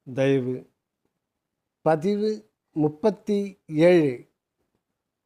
தயவு பதிவு 37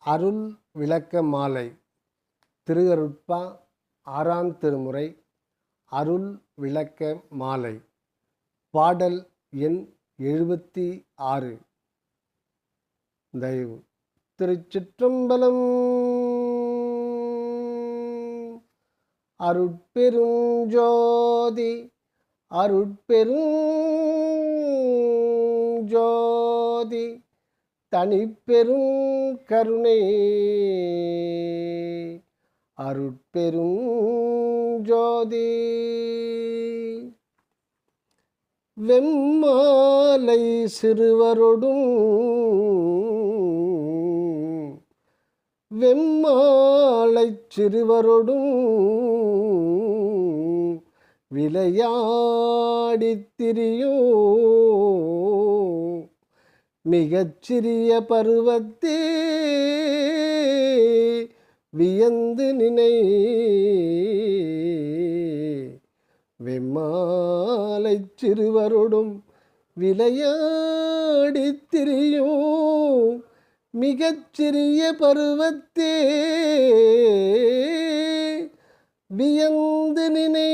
அருள் விளக்க மாலை திருவருட்பா 6ஆம் திருமுறை அருள் விளக்க மாலை பாடல் எண் 76. தயவு திருச்சிற்றம்பலம். அருட்பெருஞ்சோதி அருட்பெருஞ்சோதி தனிப்பெரும் கருணை அருட்பெருஞ்சோதி வெம்மாலை சிறுவரொடும் வெம்மாலைச் சிறுவரொடும் விளையாடித் திரியும் மிகச்சிறிய பருவத்தே வியந்து நினை வெம்மாலைச் சிறுவரொடும் விளையாடித் திரியும் மிகச்சிறிய பருவத்தே வியந்து நினை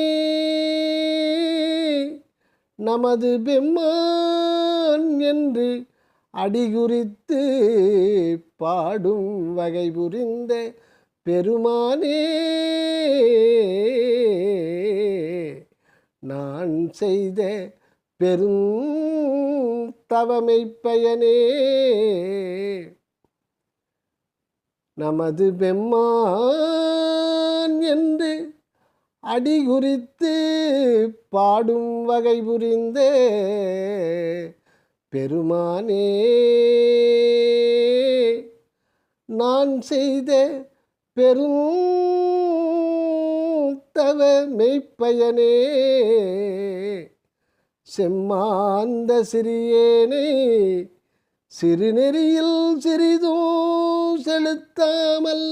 நமது பெம்மான் என்று அடிகுறித்து பாடும் வகை புரிந்த பெருமானே, நான் செய்த பெரும் தவமைப் பயனே. நமது பெம்மான் என்று அடிகுறித்து பாடும் வகை புரிந்த பெருமானே, நான் செய்த பெரும் தவ மெய்ப்பயனே. செம்மாந்த சிறியேனை சிறுநெறியில் சிறிதும் செலுத்தாமல்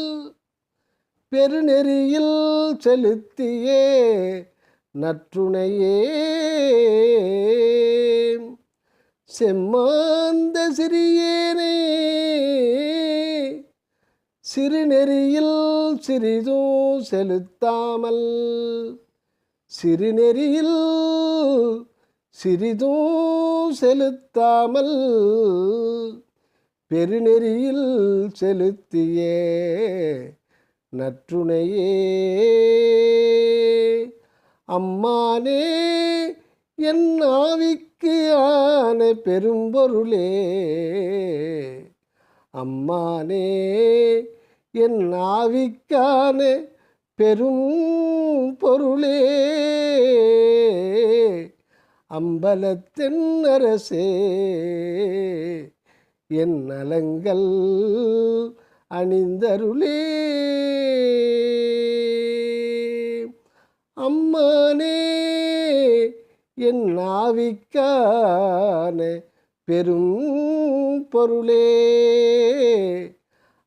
பெருநெறியில் செலுத்தியே நற்றுணையே. செம்மாந்த சிறியேனை சிறுநெறியில் சிறிதும் செலுத்தாமல் சிறுநெறியில் சிறிதும் செலுத்தாமல் பெருநெறியில் செலுத்தியே நற்றுணையே. அம்மானே என் ஆவிக்கு ஆன பெரும்பொருளே, அம்மானே என் ஆவிக்கான பெரும் பொருளே. அம்பலத்தின் அரசே என் நலங்கள் அணிந்தருளே. அம்மானே என் ஆவிக்கான பெரும் பொருளே.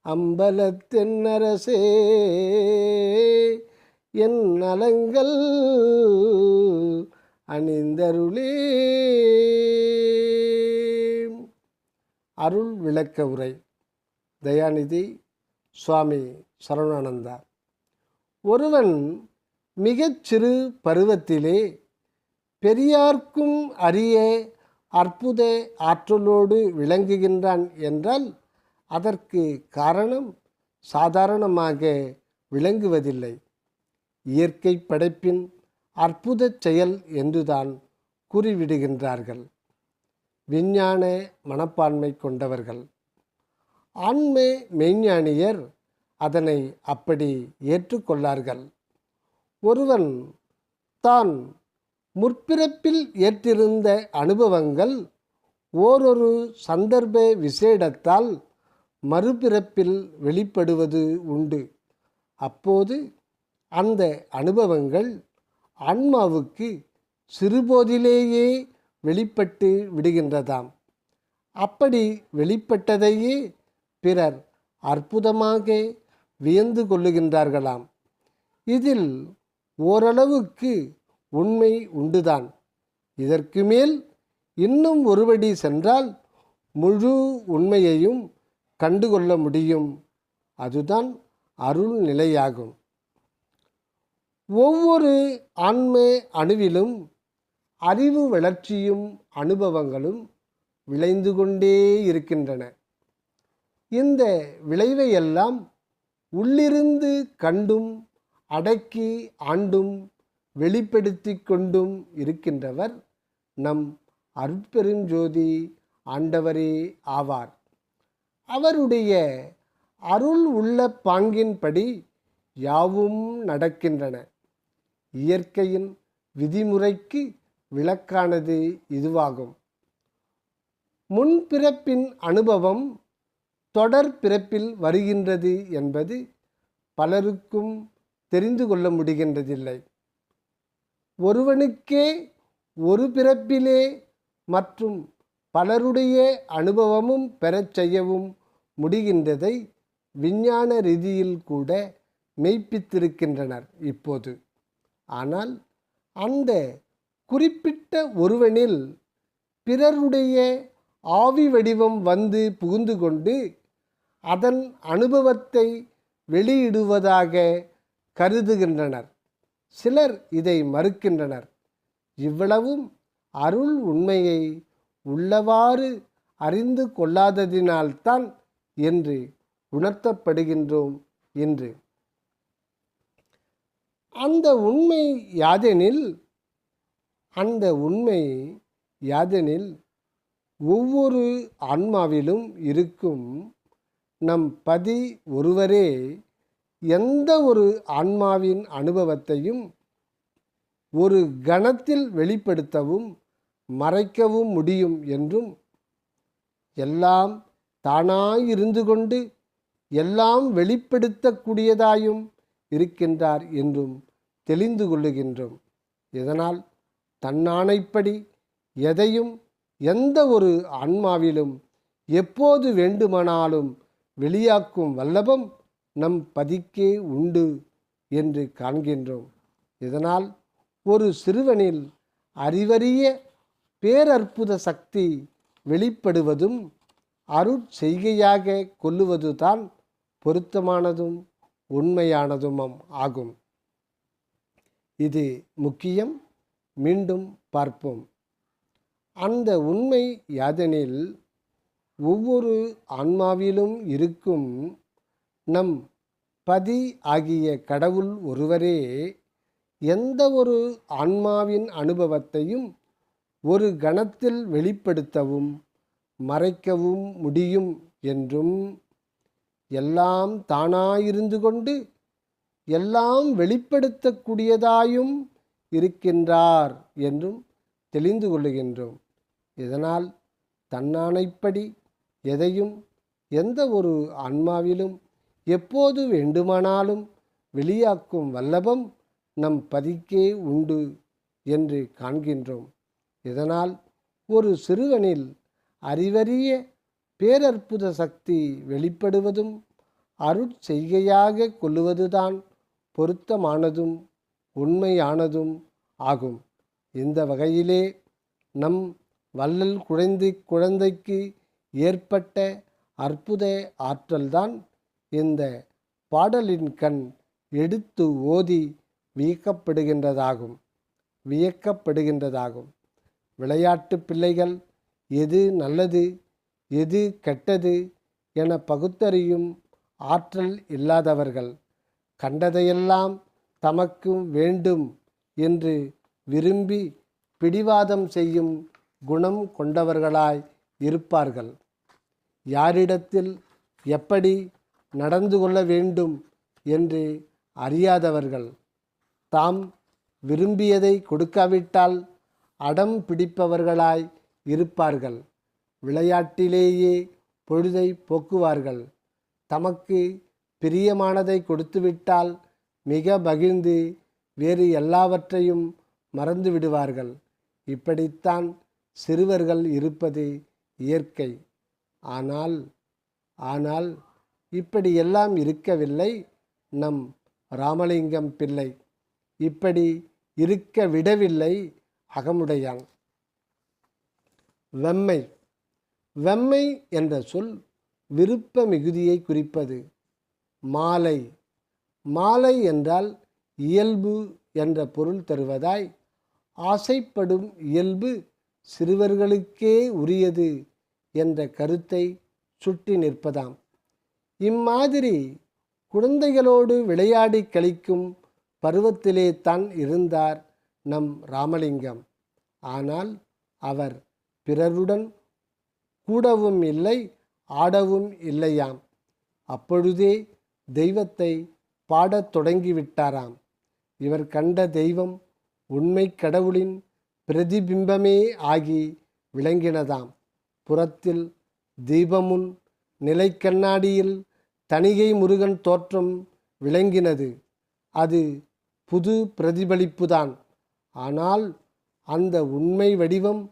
அம்பலத்தின் அரசே என் நலங்கள் அணிந்தருளே. அருள் விளக்க உரை தயாநிதி சுவாமி சரவணானந்தா. ஒருவன் மிகச் சிறு பருவத்திலே பெரியார்க்கும் அரிய அற்புத ஆற்றலோடு விளங்குகின்றான் என்றால் அதற்கு காரணம் சாதாரணமாக விளங்குவதில்லை, இயற்கை படைப்பின் அற்புத செயல் என்றுதான் கூறிவிடுகின்றார்கள் விஞ்ஞான மனப்பான்மை கொண்டவர்கள். ஆன்ம மெய்ஞானியர் அதனை அப்படி ஏற்றுக்கொள்ளார்கள். ஒருவன் தான் முற்பிறப்பில் ஏற்றிருந்த அனுபவங்கள் ஓரொரு சந்தர்ப்ப விசேடத்தால் மறுபிறப்பில் வெளிப்படுவது உண்டு. அப்போது அந்த அனுபவங்கள் ஆன்மாவுக்கு சிறுபோதிலேயே வெளிப்பட்டு விடுகின்றதாம். அப்படி வெளிப்பட்டதையே பிறர் அற்புதமாக வியந்து கொள்ளுகின்றார்களாம். இதில் ஓரளவுக்கு உண்மை உண்டுதான். இதற்கு மேல் இன்னும் ஒருபடி சென்றால் முழு உண்மையையும் கண்டுகொள்ள முடியும். அதுதான் அருள் நிலையாகும். ஒவ்வொரு ஆன்ம அணுவிலும் அறிவு வளர்ச்சியும் அனுபவங்களும் விளைந்து கொண்டே இருக்கின்றன. இந்த விளைவையெல்லாம் உள்ளிருந்து கண்டும் அடக்கி ஆண்டும் வெளிப்படுத்தி கொண்டும் இருக்கின்றவர் நம் அருட்பெருஞ்சோதி ஆண்டவரே ஆவார். அவருடைய அருள் உள்ள பாங்கின்படி யாவும் நடக்கின்றன. இயற்கையின் விதிமுறைக்கு விளக்கானது இதுவாகும். முன்பிறப்பின் அனுபவம் தொடர் பிறப்பில் வருகின்றது என்பது பலருக்கும் தெரிந்து கொள்ள முடிகின்றதில்லை. ஒருவனுக்கே ஒரு பிறப்பிலே மற்றும் பலருடைய அனுபவமும் பெறச் செய்யவும் முடிகின்றதை விஞ்ஞான ரீதியில் கூட மெய்ப்பித்திருக்கின்றனர் இப்போது. ஆனால் அந்த குறிப்பிட்ட ஒருவனில் பிறருடைய ஆவி வடிவம் வந்து புகுந்து கொண்டு அதன் அனுபவத்தை வெளியிடுவதாக கருதுகின்றனர். சிலர் இதை மறுக்கின்றனர். இவ்வளவும் அருள் உண்மையை உள்ளவாறு அறிந்து கொள்ளாததினால்தான் என்று உணர்த்தப்படுகின்றோம் இன்று. அந்த உண்மை யாதெனில் ஒவ்வொரு ஆன்மாவிலும் இருக்கும் நம் பதி ஒருவரே எந்த ஒரு ஆன்மாவின் அனுபவத்தையும் ஒரு கணத்தில் வெளிப்படுத்தவும் மறைக்கவும் முடியும் என்றும், எல்லாம் தானாயிருந்து கொண்டு எல்லாம் வெளிப்படுத்தக்கூடியதாயும் இருக்கின்றார் என்றும் தெளிந்து கொள்ளுகின்றோம். இதனால் தன்னாணைப்படி எதையும் எந்த ஒரு ஆன்மாவிலும் எப்போது வேண்டுமானாலும் வெளியாக்கும் வல்லபம் நம் பதிக்கே உண்டு என்று காண்கின்றோம். இதனால் ஒரு சிறுவனில் அறிவறிய பேரற்புத சக்தி வெளிப்படுவதும் அருட்செய்கையாக கொள்ளுவதுதான் பொருத்தமானதும் உண்மையானதும் ஆகும். இது முக்கியம். மீண்டும் பார்ப்போம். அந்த உண்மை யாதெனில் ஒவ்வொரு ஆன்மாவிலும் இருக்கும் நம் பதி ஆகிய கடவுள் ஒருவரே எந்த ஒரு ஆன்மாவின் அனுபவத்தையும் ஒரு கணத்தில் வெளிப்படுத்தவும் மறைக்கவும் முடியும் என்றும், எல்லாம் தானாயிருந்து கொண்டு எல்லாம் வெளிப்படுத்தக்கூடியதாயும் இருக்கின்றார் என்றும் தெளிந்து கொள்ளுகின்றோம். இதனால் தன்னாணைப்படி எதையும் எந்த ஒரு ஆன்மாவிலும் எப்போது வேண்டுமானாலும் வெளியாக்கும் வல்லபம் நம் பதிக்கே உண்டு என்று காண்கின்றோம். இதனால் ஒரு சிறுவனில் அறிவறிய பேரற்புத சக்தி வெளிப்படுவதும் அருட்செய்கையாக கொள்ளுவதுதான் பொருத்தமானதும் உண்மையானதும் ஆகும். இந்த வகையிலே நம் வள்ளல் குழந்தைக்கு ஏற்பட்ட அற்புத ஆற்றல்தான் இந்த பாடலின் கண் எடுத்து ஓதி வியக்கப்படுகின்றதாகும். விளையாட்டு பிள்ளைகள் எது நல்லது எது கெட்டது என பகுத்தறியும் ஆற்றல் இல்லாதவர்கள், கண்டதையெல்லாம் தமக்கு வேண்டும் என்று விரும்பி பிடிவாதம் செய்யும் குணம் கொண்டவர்களாய் இருப்பார்கள். யாரிடத்தில் எப்படி நடந்து கொள்ள வேண்டும் என்று அறியாதவர்கள், தாம் விரும்பியதை கொடுக்காவிட்டால் அடம் பிடிப்பவர்களாய் இருப்பார்கள். விளையாட்டிலேயே பொழுதை போக்குவார்கள். தமக்கு பிரியமானதை கொடுத்துவிட்டால் மிக மகிழ்ந்து வேறு எல்லாவற்றையும் மறந்து விடுவார்கள். இப்படித்தான் சிறுவர்கள் இருப்பது இயற்கை. ஆனால் இப்படியெல்லாம் இருக்கவில்லை நம் ராமலிங்கம் பிள்ளை. இப்படி இருக்க விடவில்லை அகமுடையான். வெம்மை. வெம்மை என்ற சொல் விருப்ப மிகுதியை குறிப்பது. மாலை. மாலை என்றால் இயல்பு என்ற பொருள் தருவதாய், ஆசைப்படும் இயல்பு சிறுவர்களுக்கே உரியது என்ற கருத்தை சுட்டி நிற்பதாம். இம்மாதிரி குழந்தைகளோடு விளையாடி கழிக்கும் பருவத்திலே தான் இருந்தார் நம் ராமலிங்கம். ஆனால் அவர் பிறருடன் கூடவும் இல்லை, ஆடவும் இல்லையாம். அப்பொழுதே தெய்வத்தை பாடத் தொடங்கிவிட்டாராம். இவர் கண்ட தெய்வம் உண்மை கடவுளின் பிரதிபிம்பமே ஆகி விளங்கினதாம். புறத்தில் தீபமுன் நிலைக்கண்ணாடியில் தணிகை முருகன் தோற்றம் விளங்கினது. அது புது பிரதிபலிப்புதான். ஆனால் அந்த உண்மை வடிவம்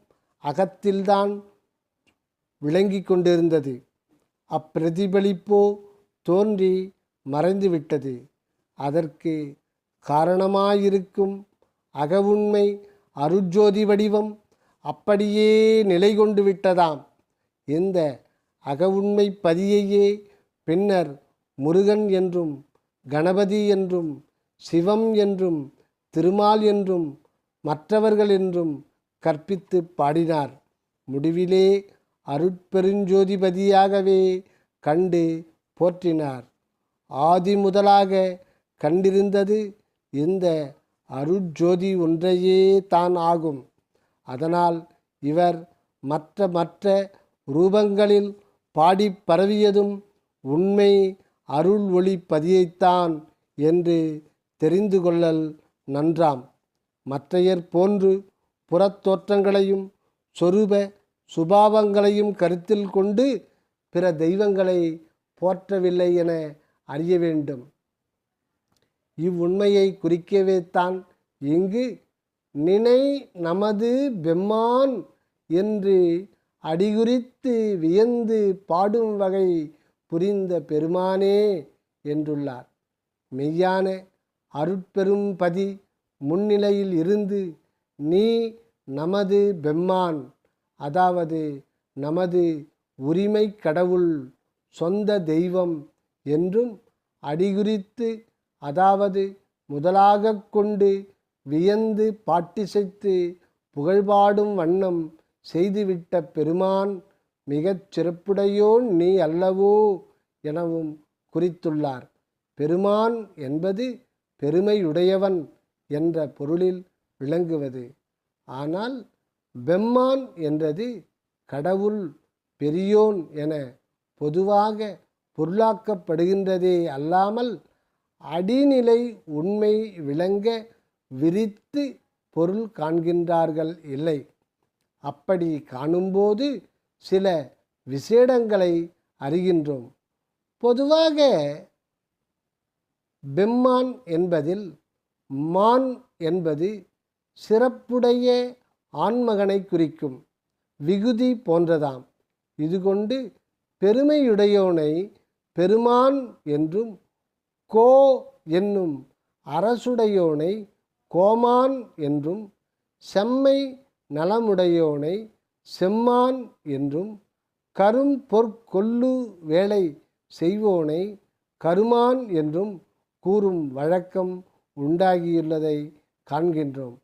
அகத்தில்தான் விளங்கி கொண்டிருந்தது. அப்பிரதிபலிப்போ தோன்றி மறைந்துவிட்டது. அதற்கு காரணமாயிருக்கும் அகவுண்மை அருட்ஜோதி வடிவம் அப்படியே நிலை கொண்டு விட்டதாம். இந்த அகவுண்மை பதியையே பின்னர் முருகன் என்றும், கணபதி என்றும், சிவம் என்றும், திருமால் என்றும், மற்றவர்கள் என்றும் கற்பித்து பாடினார். முடிவிலே அருட்பெருஞ்சோதிபதியாகவே கண்டு போற்றினார். ஆதி முதலாக கண்டிருந்தது இந்த அருட்ஜோதி ஒன்றையே தான் ஆகும். அதனால் இவர் மற்ற ரூபங்களில் பாடி பரவியதும் உண்மை அருள் ஒளி பதியைத்தான் என்று தெரிந்து கொள்ளல் நன்றாம். மற்றையர் போன்று புறத்தோற்றங்களையும் சொரூப சுபாவங்களையும் கருத்தில் கொண்டு பிற தெய்வங்களை போற்றவில்லை என அறிய வேண்டும். இவ்வுண்மையை குறிக்கவே தான் இங்கு நினை நமது பெம்மான் என்று அடிகுறித்து வியந்து பாடும் வகை புரிந்த பெருமானே என்றுள்ளார். மெய்யான அருட்பெரும்பதி முன்னிலையில் இருந்து நீ நமது பெம்மான், அதாவது நமது உரிமை கடவுள், சொந்த தெய்வம் என்றும் அடிகுறித்து, அதாவது முதலாக கொண்டு வியந்து பாட்டிசைத்து புகழ்பாடும் வண்ணம் செய்துவிட்ட பெருமான் மிகச் சிறப்புடையோன் நீ அல்லவோ எனவும் குறித்துள்ளார். பெருமான் என்பது பெருமையுடையவன் என்ற பொருளில் விளங்குவது. ஆனால் பெம்மான் என்றது கடவுள், பெரியோன் என பொதுவாக பொருளாக்கப்படுகின்றதே அல்லாமல் அடிநிலை உண்மை விளங்க விரித்து பொருள் காண்கின்றார்கள் இல்லை. அப்படி காணும்போது சில விசேடங்களை அறிகின்றோம். பொதுவாக பெம்மான் என்பதில் மான் என்பது சிறப்புடைய ஆண்மகனை குறிக்கும் விகுதி போன்றதாம். இது கொண்டு பெருமையுடையோனை பெருமான் என்றும், கோ என்னும் அரசுடையோனை கோமான் என்றும், செம்மை நலமுடையோனை செம்மான் என்றும், கரும் பொற்கொல்லு வேலை செய்வோனை கருமான் என்றும் கூறும் வழக்கம் உண்டாகியுள்ளதை காண்கின்றோம்.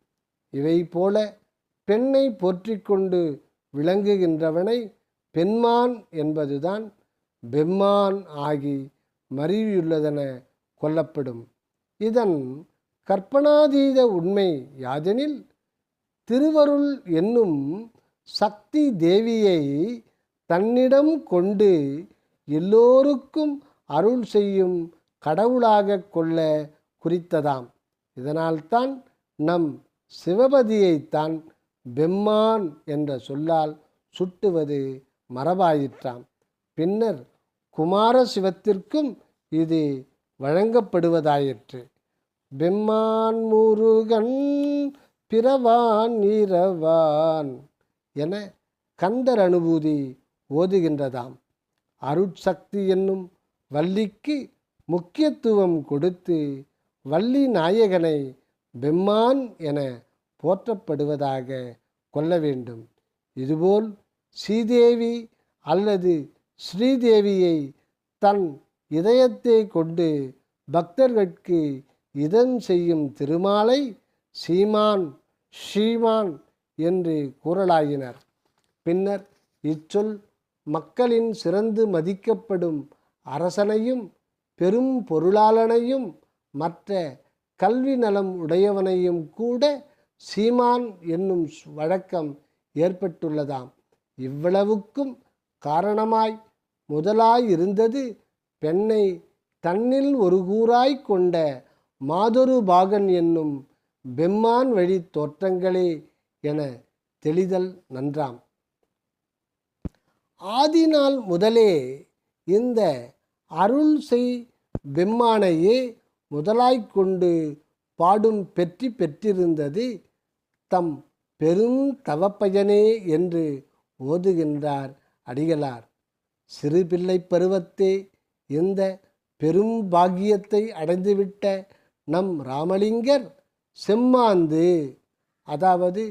இவை போல பெண்ணை போற்றிக்கொண்டு விளங்குகின்றவனை பெண்மான் என்பதுதான் பெம்மான் ஆகி மருவியுள்ளதென கொள்ளப்படும். இதன் கற்பனாதீத உண்மை யாதெனில், திருவருள் என்னும் சக்தி தேவியை தன்னிடம் கொண்டு எல்லோருக்கும் அருள் செய்யும் கடவுளாக கொள்ள குறித்ததாம். இதனால்தான் நம் சிவபதியைத்தான் பெம்மான் என்ற சொல்லால் சுட்டுவது மரபாயிற்றாம். பின்னர் குமார சிவத்திற்கும் இது வழங்கப்படுவதாயிற்று. பெம்மான் முருகன் பிறவான் இரவான் என கந்தர் அனுபூதி ஓதுகின்றதாம். அருட்சக்தி என்னும் வள்ளிக்கு முக்கியத்துவம் கொடுத்து வள்ளி நாயகனை பெம்மான் என போற்றப்படுவதாக கொள்ள வேண்டும். இதுபோல் சீதேவி அல்லது ஸ்ரீதேவியை தன் இதயத்தை கொண்டு பக்தர்கட்கு இதம் செய்யும் திருமாலை சீமான் ஸ்ரீமான் என்று கூறலாயினர். பின்னர் இச்சொல் மக்களின் சிறந்து மதிக்கப்படும் அரசனையும் பெரும் பொருளாளனையும் மற்ற கல்வி நலம் உடையவனையும் கூட சீமான் என்னும் வழக்கம் ஏற்பட்டுள்ளதாம். இவ்வளவுக்கும் காரணமாய் முதலாயிருந்தது பெண்ணை தன்னில் ஒரு கூறாய் கொண்ட மாதொரு பாகன் என்னும் பெம்மான் வழி தோற்றங்களே என தெளிதல் நன்றாம். ஆதிநாள் முதலே இந்த அருள் செய் பெம்மானையே முதலாய்கொண்டு பாடும் பெற்றிருந்தது தம் பெரும் தவப்பயனே என்று ஓதுகின்றார் அடிகளார். சிறு பிள்ளை பருவத்தே இந்த பெரும் பாக்கியத்தை அடைந்துவிட்ட நம் ராமலிங்கர் செம்மாந்து, அதாவது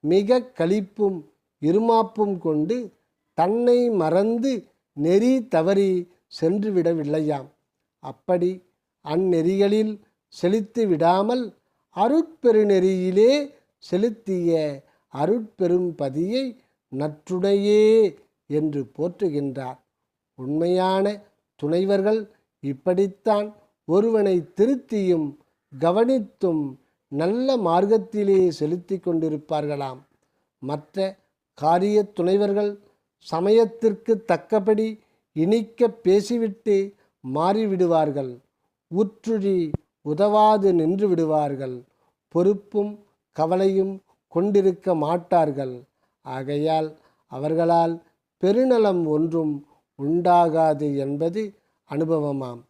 மிக களிப்பும் இருமாப்பும் கொண்டு தன்னை மறந்து நெறி தவறி சென்று விடவில்லையாம். அப்படி அந்நெறிகளில் செலுத்தி விடாமல் அருட்பெருநெறியிலே செலுத்திய அருட்பெரும் பதியை நற்றுணையே என்று போற்றுகின்றார். உண்மையான துணைவர்கள் இப்படித்தான் ஒருவனை திருத்தியும் கவனித்தும் நல்ல மார்க்கத்திலே செலுத்தி கொண்டிருப்பார்களாம். மற்ற காரிய துணைவர்கள் சமயத்திற்கு தக்கபடி இனிக்க பேசிவிட்டு மாறிவிடுவார்கள். உற்றுழி உதவாது நின்று விடுவார்கள். பொறுப்பும் கவலையும் கொண்டிருக்க மாட்டார்கள். ஆகையால் அவர்களால் பெருநலம் ஒன்றும் உண்டாகாது என்பது அனுபவமாம்.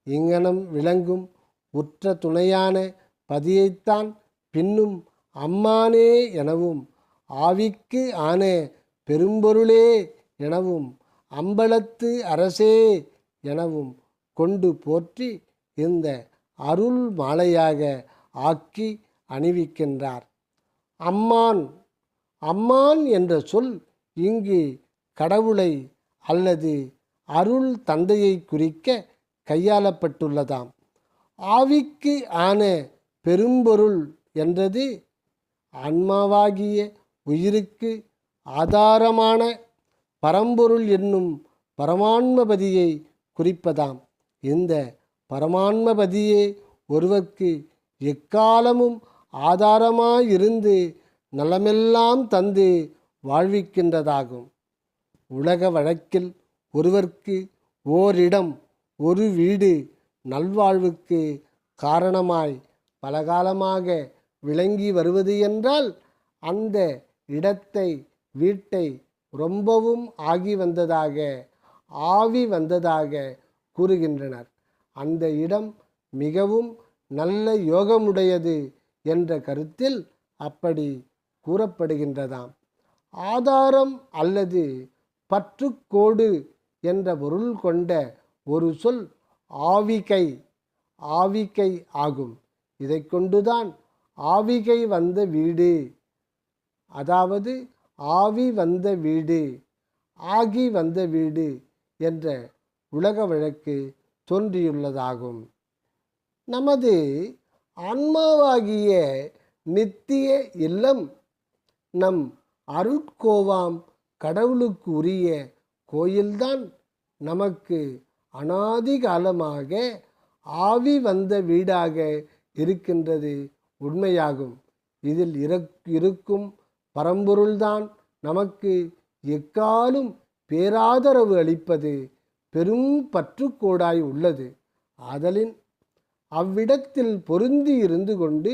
இங்ஙனம் விளங்கும் உற்ற துணையான பதியைத்தான் பின்னும் அம்மானே எனவும் ஆவிக்கு ஆன பெரும்பொருளே எனவும் அம்பலத்து அரசே எனவும் கொண்டு போற்றி இந்த அருள் மாலையாக ஆக்கி அணிவிக்கின்றார். அம்மான் அம்மான் என்ற சொல் இங்கு கடவுளை அல்லது அருள் தந்தையை குறிக்க கையாளப்பட்டுள்ளதாம். ஆவிக்கு ஆன பெரும்பொருள் என்றது ஆன்மாவாகிய உயிருக்கு ஆதாரமான பரம்பொருள் என்னும் பரமான்மபதியை குறிப்பதாம். இந்த பரமான்மபதியே ஒருவர்க்கு எக்காலமும் ஆதாரமாயிருந்து நலமெல்லாம் தந்து வாழ்விக்கின்றதாகும். உலக வழக்கில் ஒருவர்க்கு ஓரிடம் ஒரு வீடு நல்வாழ்வுக்கு காரணமாய் பலகாலமாக விளங்கி வருவது என்றால் அந்த இடத்தை வீட்டை ரொம்பவும் ஆகி வந்ததாக ஆவி வந்ததாக கூறுகின்றனர். அந்த இடம் மிகவும் நல்ல யோகமுடையது என்ற கருத்தில் அப்படி கூறப்படுகின்றதாம். ஆதாரம் அல்லது பற்றுக்கோடு என்ற பொருள் கொண்ட ஒரு சொல் ஆவிகை ஆகும். இதை கொண்டுதான் ஆவிகை வந்த வீடு, அதாவது ஆவி வந்த வீடு, ஆகி வந்த வீடு என்ற உலக வழக்கு தோன்றியுள்ளதாகும். நமது ஆன்மாவாகிய நித்திய இல்லம் நம் அருட்கோவாம் கடவுளுக்கு உரிய கோயில்தான் நமக்கு அனாதி காலமாக ஆவி வந்த வீடாக இருக்கின்றது உண்மையாகும். இதில் இருக்கும் பரம்பொருள்தான் நமக்கு எக்காலும் பேராதரவு அளிப்பது பெரும் பற்றுக்கோடாய் உள்ளது. ஆதலின் அவ்விடத்தில் பொருந்தி இருந்து கொண்டு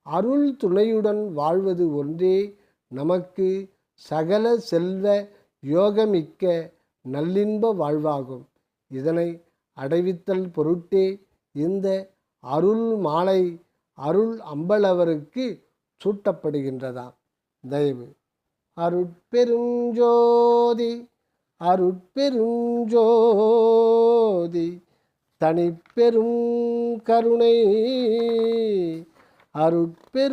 அருள் துணையுடன் வாழ்வது ஒன்றே நமக்கு சகல செல்வ யோகமிக்க நல்லின்ப வாழ்வாகும். இதனை அடைவித்தல் பொருட்டே இந்த அருள் மாலை அருள் அம்பலவருக்கு சூட்டப்படுகின்றதாம். தயவு அருட்பெருஞ்சோதி அருட்பெருஞ்சோதி தனிப்பெரும் கருணை அருட்பெருஞ்சோதி.